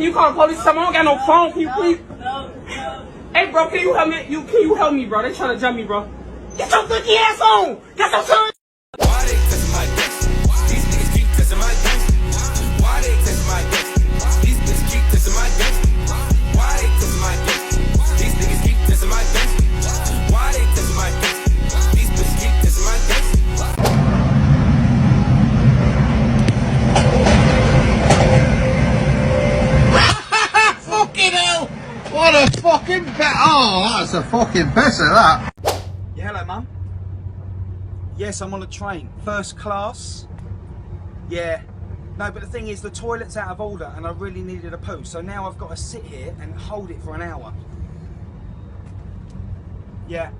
Can you call the police? Tell me I don't got no phone. Can you please? Hey, bro, can you help me? Can you help me, bro? They trying to jump me, bro. Get your cookie ass on. Get your son. Why they testing my gangster? These niggas keep testing my gangster. Why they testing my gangster? These niggas keep testing my gangster. Why they testing my gangster? These niggas keep testing my gangster. Why they testing my gangster? These niggas keep testing my gangster. Fucking hell! What a fucking oh, that's a fucking pisser, that. Yeah, hello, Mum. Yes, I'm on a train, first class. Yeah. No, but the thing is, the toilet's out of order and I really needed a poo, so now I've got to sit here and hold it for an hour. Yeah.